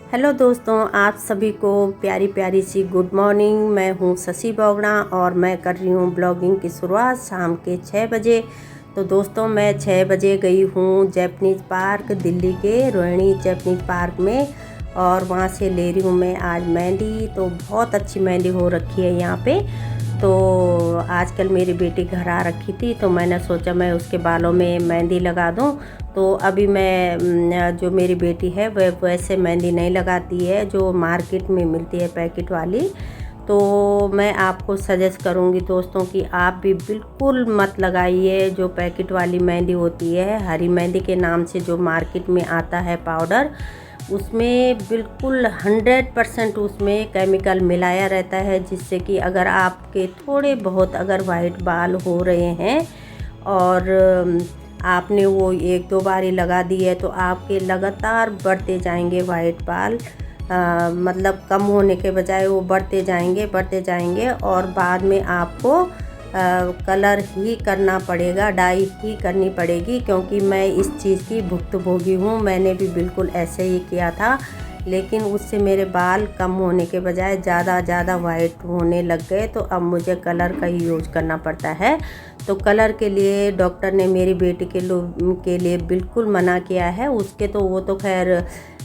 Hello दोस्तों, आप सभी को प्यारी प्यारी सी गुड मॉर्निंग। मैं हूँ शशि बोगड़ा और मैं कर रही हूँ ब्लॉगिंग की शुरुआत शाम के 6 बजे। तो दोस्तों, मैं 6 बजे गई हूँ जैपनीज़ पार्क, दिल्ली के रोहिणी जैपनीज़ पार्क में, और वहाँ से ले रही हूँ मैं आज मेहंदी। तो बहुत अच्छी मेहंदी हो रखी है यहाँ पे। तो आजकल मेरी बेटी घर आ रखी थी, तो मैंने सोचा मैं उसके बालों में मेहंदी लगा दूँ। तो अभी मैं जो मेरी बेटी है वह वैसे मेहंदी नहीं लगाती है जो मार्केट में मिलती है पैकेट वाली। तो मैं आपको सजेस्ट करूंगी दोस्तों कि आप भी बिल्कुल मत लगाइए जो पैकेट वाली मेहंदी होती है, हरी मेहंदी के नाम से जो मार्केट में आता है पाउडर। उसमें बिल्कुल 100% उसमें केमिकल मिलाया रहता है, जिससे कि अगर आपके थोड़े बहुत अगर वाइट बाल हो रहे हैं और आपने वो 1-2 बार ही लगा दी है, तो आपके लगातार बढ़ते जाएंगे वाइट बाल। मतलब कम होने के बजाय वो बढ़ते जाएंगे और बाद में आपको कलर ही करना पड़ेगा, डाई ही करनी पड़ेगी। क्योंकि मैं इस चीज़ की भुक्तभोगी हूँ, मैंने भी बिल्कुल ऐसे ही किया था, लेकिन उससे मेरे बाल कम होने के बजाय ज़्यादा वाइट होने लग गए। तो अब मुझे कलर का ही यूज करना पड़ता है। तो कलर के लिए डॉक्टर ने मेरी बेटी के लिए बिल्कुल मना किया है। उसके तो वो तो खैर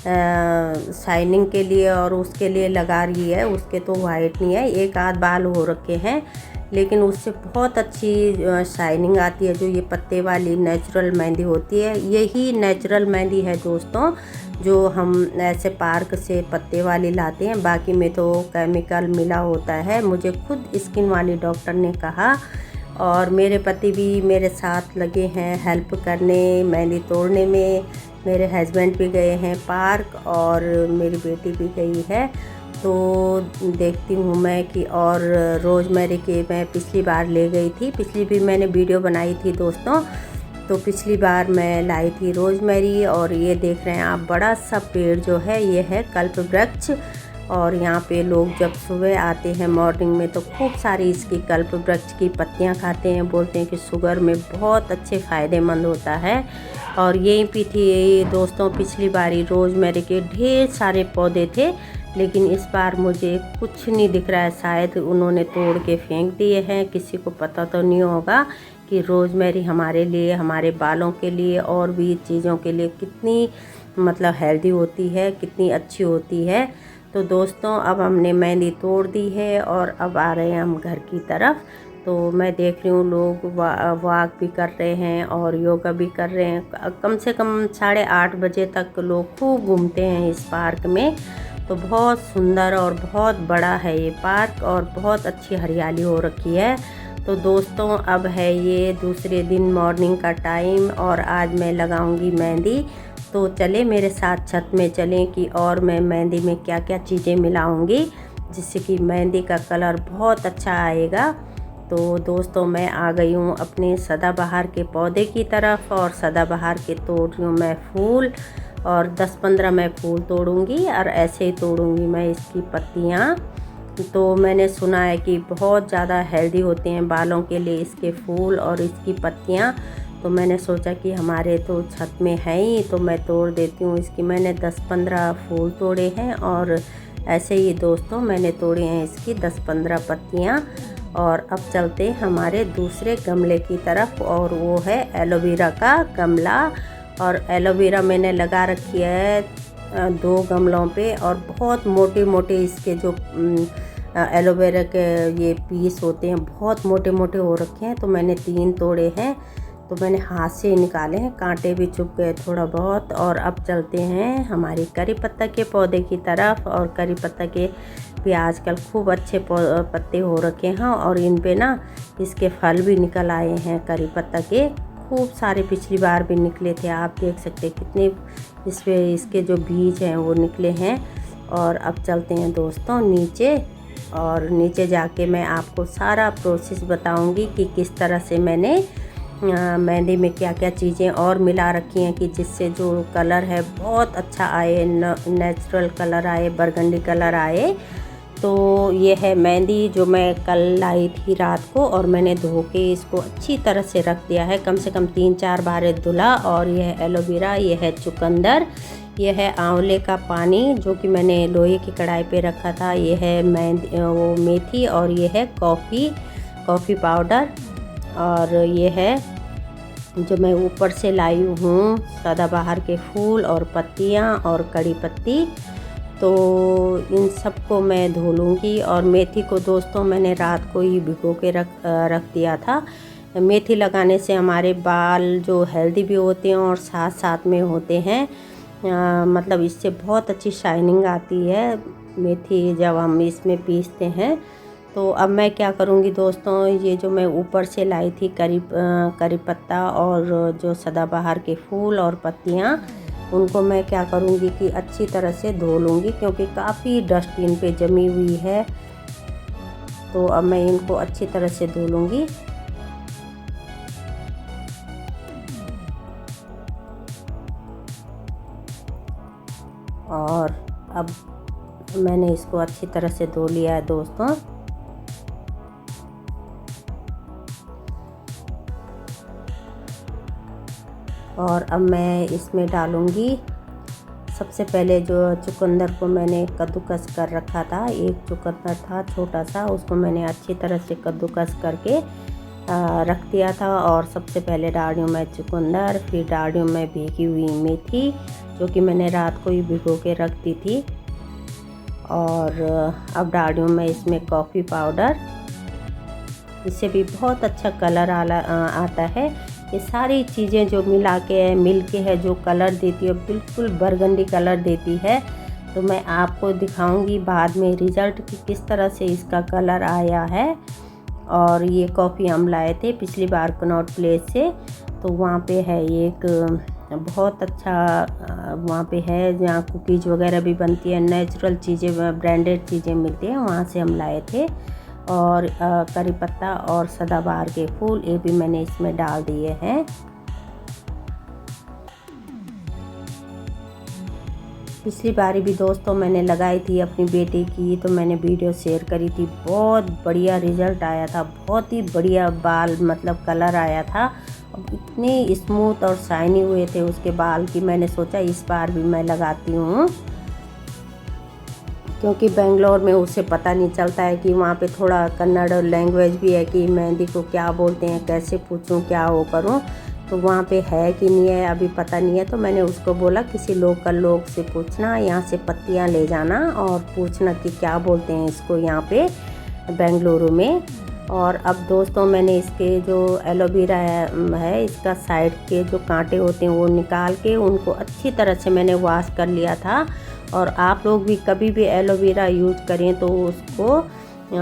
शाइनिंग के लिए और उसके लिए लगा रही है, उसके तो वाइट नहीं है, एक आध बाल हो रखे हैं, लेकिन उससे बहुत अच्छी शाइनिंग आती है। जो ये पत्ते वाली नेचुरल मेहंदी होती है, यही नेचुरल मेहंदी है दोस्तों, जो हम ऐसे पार्क से पत्ते वाली लाते हैं। बाकी में तो केमिकल मिला होता है, मुझे खुद स्किन वाली डॉक्टर ने कहा। और मेरे पति भी मेरे साथ लगे हैं हेल्प करने, मेहंदी तोड़ने में। मेरे हस्बैंड भी गए हैं पार्क और मेरी बेटी भी गई है। तो देखती हूँ मैं कि और रोज़मेरी के मैं पिछली बार ले गई थी, पिछली भी मैंने वीडियो बनाई थी दोस्तों। तो पिछली बार मैं लाई थी रोज़मेरी, और ये देख रहे हैं आप बड़ा सा पेड़ जो है ये है कल्प वृक्ष। और यहाँ पे लोग जब सुबह आते हैं मॉर्निंग में तो खूब सारी इसकी कल्प वृक्ष की पत्तियाँ खाते हैं, बोलते हैं कि शुगर में बहुत अच्छे फ़ायदेमंद होता है। और यहीं पे थी दोस्तों पिछली बारी रोज़मेरी के ढेर सारे पौधे थे, लेकिन इस बार मुझे कुछ नहीं दिख रहा है। शायद उन्होंने तोड़ के फेंक दिए हैं, किसी को पता तो नहीं होगा कि रोज़मेरी हमारे लिए, हमारे बालों के लिए और भी चीज़ों के लिए कितनी मतलब हेल्दी होती है, कितनी अच्छी होती है। तो दोस्तों, अब हमने मेहंदी तोड़ दी है और अब आ रहे हैं हम घर की तरफ। तो मैं देख रही हूँ लोग वॉक भी कर रहे हैं और योगा भी कर रहे हैं। कम से कम 8:30 बजे तक लोग खूब घूमते हैं इस पार्क में। तो बहुत सुंदर और बहुत बड़ा है ये पार्क और बहुत अच्छी हरियाली हो रखी है। तो दोस्तों, अब है ये दूसरे दिन मॉर्निंग का टाइम और आज मैं लगाऊंगी मेहंदी। तो चले मेरे साथ छत में चलें कि और मैं मेहंदी में क्या क्या चीज़ें मिलाऊंगी जिससे कि मेहंदी का कलर बहुत अच्छा आएगा। तो दोस्तों, मैं आ गई हूँ अपने सदाबहार के पौधे की तरफ और सदाबहार के तोड़ रही हूँ मैं फूल, और 10-15 मैं फूल तोड़ूंगी और ऐसे ही तोड़ूंगी मैं इसकी पत्तियाँ। तो मैंने सुना है कि बहुत ज़्यादा हेल्दी होते हैं बालों के लिए इसके फूल और इसकी पत्तियाँ। तो मैंने सोचा कि हमारे तो छत में है ही, तो मैं तोड़ देती हूँ इसकी। मैंने 10-15 फूल तोड़े हैं और ऐसे ही दोस्तों मैंने तोड़े हैं इसकी 10-15 पत्तियाँ। और अब चलते हमारे दूसरे गमले की तरफ, और वो है एलोवेरा का गमला। और एलोवेरा मैंने लगा रखी है 2 गमलों पे, और बहुत मोटे मोटे इसके जो एलोवेरा के ये पीस होते हैं बहुत मोटे मोटे हो रखे हैं। तो मैंने 3 तोड़े हैं, तो मैंने हाथ से निकाले हैं, कांटे भी चुभ गए थोड़ा बहुत। और अब चलते हैं हमारी करी पत्ता के पौधे की तरफ। और करी पत्ता के भी आजकल खूब अच्छे पत्ते हो रखे हैं, और इन पे ना इसके फल भी निकल आए हैं करी पत्ता के, खूब सारे। पिछली बार भी निकले थे, आप देख सकते हैं कितने इसमें इसके जो बीज हैं वो निकले हैं। और अब चलते हैं दोस्तों नीचे, और नीचे जाके मैं आपको सारा प्रोसेस बताऊंगी कि किस तरह से मैंने मेहंदी में क्या क्या चीज़ें और मिला रखी हैं कि जिससे जो कलर है बहुत अच्छा आए, नेचुरल कलर आए, बरगंडी कलर आए। तो ये है मेहंदी जो मैं कल लाई थी रात को, और मैंने धो के इसको अच्छी तरह से रख दिया है, कम से कम 3-4 बार धुला। और यह है एलोवेरा, यह है चुकंदर, ये है आंवले का पानी जो कि मैंने लोहे की कढ़ाई पे रखा था। ये है वो मेथी और ये है कॉफ़ी पाउडर और ये है जो मैं ऊपर से लाई हूँ सदाबहार के फूल और पत्तियाँ और कड़ी पत्ती। तो इन सबको मैं धो लूँगी। और मेथी को दोस्तों मैंने रात को ही भिगो के रख दिया था। मेथी लगाने से हमारे बाल जो हेल्दी भी होते हैं और साथ साथ में होते हैं, मतलब इससे बहुत अच्छी शाइनिंग आती है मेथी जब हम इसमें पीसते हैं। तो अब मैं क्या करूँगी दोस्तों, ये जो मैं ऊपर से लाई थी करी पत्ता और जो सदाबहार के फूल और पत्तियाँ, उनको मैं क्या करूँगी कि अच्छी तरह से धो लूँगी क्योंकि काफ़ी डस्ट इन पे जमी हुई है। तो अब मैं इनको अच्छी तरह से धो लूँगी। और अब मैंने इसको अच्छी तरह से धो लिया है दोस्तों। और अब मैं इसमें डालूँगी सबसे पहले जो चुकंदर को मैंने कद्दूकस कर रखा था। एक चुकंदर था छोटा सा, उसको मैंने अच्छी तरह से कद्दूकस करके रख दिया था। और सबसे पहले डाल रही हूँ मैं चुकंदर, फिर डाल रही हूँ मैं भीगी हुई मेथी जो कि मैंने रात को ही भिगो के रख दी थी। और अब डाल रही हूँ मैं इसमें कॉफ़ी पाउडर, इससे भी बहुत अच्छा कलर आता है। ये सारी चीज़ें जो मिल के है जो कलर देती है, बिल्कुल बरगंडी कलर देती है। तो मैं आपको दिखाऊंगी बाद में रिज़ल्ट कि किस तरह से इसका कलर आया है। और ये कॉफ़ी हम लाए थे पिछली बार कनॉट प्लेस से, तो वहाँ पे है एक बहुत अच्छा वहाँ पे है जहाँ कुकीज़ वगैरह भी बनती है, नेचुरल चीज़ें ब्रांडेड चीज़ें मिलती हैं, वहाँ से हम लाए थे। और करी पत्ता और सदाबहार के फूल ये भी मैंने इसमें डाल दिए हैं। पिछली बारी भी दोस्तों मैंने लगाई थी अपनी बेटी की, तो मैंने वीडियो शेयर करी थी, बहुत बढ़िया रिज़ल्ट आया था, बहुत ही बढ़िया बाल मतलब कलर आया था। इतने स्मूथ और शाइनी हुए थे उसके बाल की मैंने सोचा इस बार भी मैं लगाती हूँ, क्योंकि बेंगलोर में उसे पता नहीं चलता है कि वहाँ पे थोड़ा कन्नड़ लैंग्वेज भी है कि मेहंदी को क्या बोलते हैं, कैसे पूछूं, क्या वो करूं। तो वहाँ पे है कि नहीं है अभी पता नहीं है। तो मैंने उसको बोला किसी लोकल लोग से पूछना, यहाँ से पत्तियाँ ले जाना और पूछना कि क्या बोलते हैं इसको यहाँ पे बेंगलुरु में। और अब दोस्तों मैंने इसके जो एलोवेरा है इसका साइड के जो कांटे होते हैं वो निकाल के उनको अच्छी तरह से मैंने वॉश कर लिया था। और आप लोग भी कभी भी एलोवेरा यूज करें तो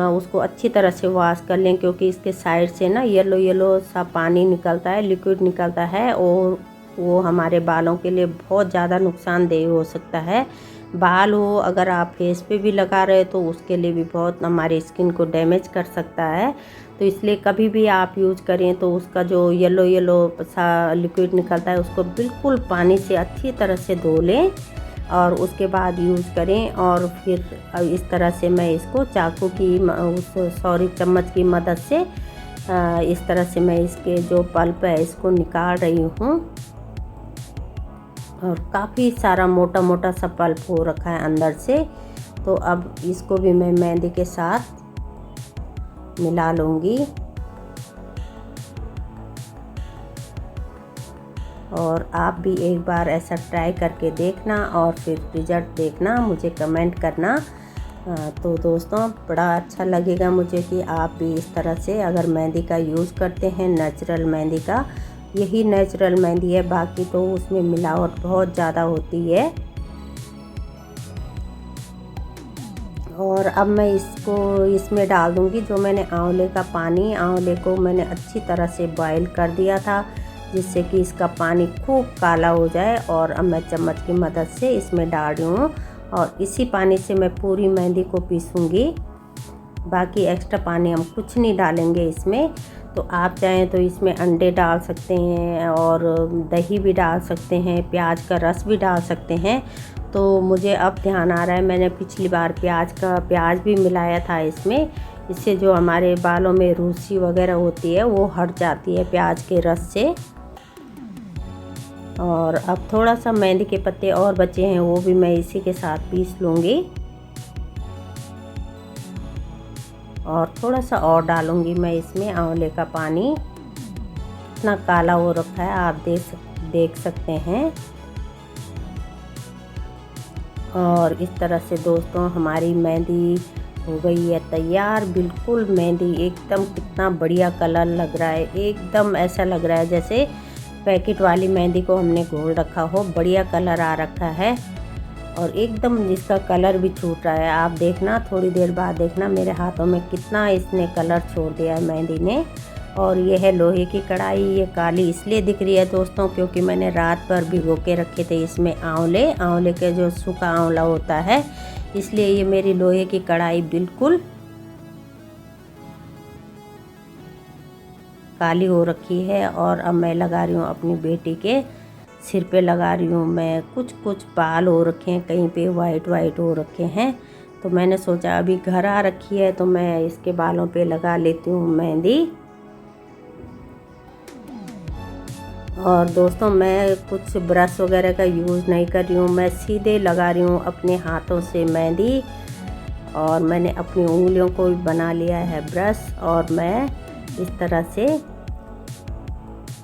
उसको अच्छी तरह से वॉश कर लें, क्योंकि इसके साइड से ना येलो सा पानी निकलता है, लिक्विड निकलता है, और वो हमारे बालों के लिए बहुत ज़्यादा नुकसानदेह हो सकता है। बाल हो अगर आप फेस पे भी लगा रहे तो उसके लिए भी बहुत हमारी स्किन को डैमेज कर सकता है। तो इसलिए कभी भी आप यूज़ करें तो उसका जो येलो सा लिक्विड निकलता है उसको बिल्कुल पानी से अच्छी तरह से धो लें और उसके बाद यूज़ करें। और फिर इस तरह से मैं इसको चाकू की चम्मच की मदद से इस तरह से मैं इसके जो पल्प है इसको निकाल रही हूँ। और काफ़ी सारा मोटा सा पल्प हो रखा है अंदर से। तो अब इसको भी मैं मेहंदी के साथ मिला लूँगी। और आप भी एक बार ऐसा ट्राई करके देखना और फिर रिजल्ट देखना, मुझे कमेंट करना। तो दोस्तों बड़ा अच्छा लगेगा मुझे कि आप भी इस तरह से अगर मेहंदी का यूज़ करते हैं, नेचुरल मेहंदी का, यही नेचुरल मेहंदी है, बाकी तो उसमें मिलावट बहुत ज़्यादा होती है। और अब मैं इसको इसमें डाल दूँगी जो मैंने आंवले का पानी, आंवले को मैंने अच्छी तरह से बॉईल कर दिया था जिससे कि इसका पानी खूब काला हो जाए। और अब मैं चम्मच की मदद से इसमें डाल रही हूँ और इसी पानी से मैं पूरी मेहंदी को पीसूँगी। बाकी एक्स्ट्रा पानी हम कुछ नहीं डालेंगे इसमें। तो आप चाहें तो इसमें अंडे डाल सकते हैं और दही भी डाल सकते हैं, प्याज का रस भी डाल सकते हैं। तो मुझे अब ध्यान आ रहा है मैंने पिछली बार प्याज भी मिलाया था इसमें, इससे जो हमारे बालों में रूसी वगैरह होती है वो हट जाती है प्याज के रस से। और अब थोड़ा सा मेहंदी के पत्ते और बचे हैं, वो भी मैं इसी के साथ पीस लूँगी और थोड़ा सा और डालूँगी मैं इसमें आंवले का पानी। इतना काला हो रखा है, आप देख सकते हैं। और इस तरह से दोस्तों हमारी मेहंदी हो गई है तैयार। बिल्कुल मेहंदी एकदम कितना बढ़िया कलर लग रहा है, एकदम ऐसा लग रहा है जैसे पैकेट वाली मेहंदी को हमने घोल रखा हो। बढ़िया कलर आ रखा है और एकदम जिसका कलर भी छूट रहा है। आप देखना, थोड़ी देर बाद देखना मेरे हाथों में कितना इसने कलर छोड़ दिया है मेहंदी ने। और ये है लोहे की कढ़ाई। ये काली इसलिए दिख रही है दोस्तों क्योंकि मैंने रात भर भिगो के रखे थे इसमें आंवले के जो सूखा आंवला होता है, इसलिए ये मेरी लोहे की कढ़ाई बिल्कुल काली हो रखी है। और अब मैं लगा रही हूँ अपनी बेटी के सिर पे लगा रही हूँ मैं। कुछ बाल हो रखे हैं, कहीं पे वाइट हो रखे हैं, तो मैंने सोचा अभी घर आ रखी है तो मैं इसके बालों पे लगा लेती हूँ मेहंदी। और दोस्तों मैं कुछ ब्रश वगैरह का यूज़ नहीं कर रही हूँ, मैं सीधे लगा रही हूँ अपने हाथों से मेहंदी। और मैंने अपनी उंगलियों को भी बना लिया है ब्रश, और मैं इस तरह से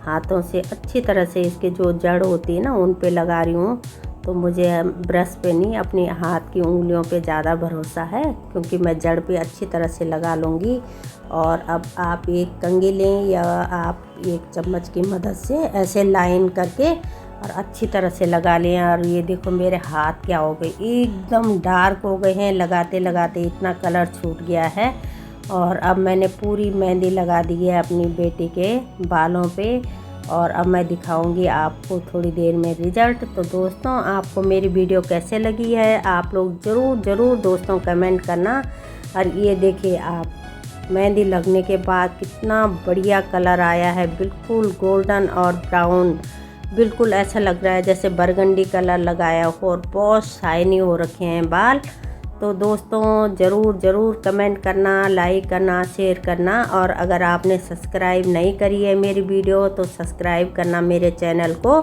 हाथों से अच्छी तरह से इसके जो जड़ होती है ना उन पे लगा रही हूँ। तो मुझे ब्रश पे नहीं, अपनी हाथ की उंगलियों पे ज़्यादा भरोसा है क्योंकि मैं जड़ पे अच्छी तरह से लगा लूँगी। और अब आप एक कंघी लें या आप एक चम्मच की मदद से ऐसे लाइन करके और अच्छी तरह से लगा लें। और ये देखो मेरे हाथ क्या हो गए, एकदम डार्क हो गए हैं, लगाते लगाते इतना कलर छूट गया है। और अब मैंने पूरी मेहंदी लगा दी है अपनी बेटी के बालों पे। और अब मैं दिखाऊंगी आपको थोड़ी देर में रिज़ल्ट। तो दोस्तों आपको मेरी वीडियो कैसे लगी है आप लोग ज़रूर दोस्तों कमेंट करना। और ये देखिए आप, मेहंदी लगने के बाद कितना बढ़िया कलर आया है, बिल्कुल गोल्डन और ब्राउन, बिल्कुल ऐसा लग रहा है जैसे बरगंडी कलर लगाया हो। और बहुत शाइनी हो रखे हैं बाल। तो दोस्तों ज़रूर कमेंट करना, लाइक करना, शेयर करना। और अगर आपने सब्सक्राइब नहीं करी है मेरी वीडियो तो सब्सक्राइब करना मेरे चैनल को।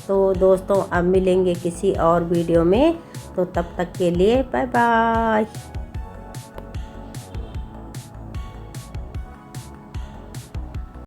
तो दोस्तों अब मिलेंगे किसी और वीडियो में, तो तब तक के लिए बाय बाय।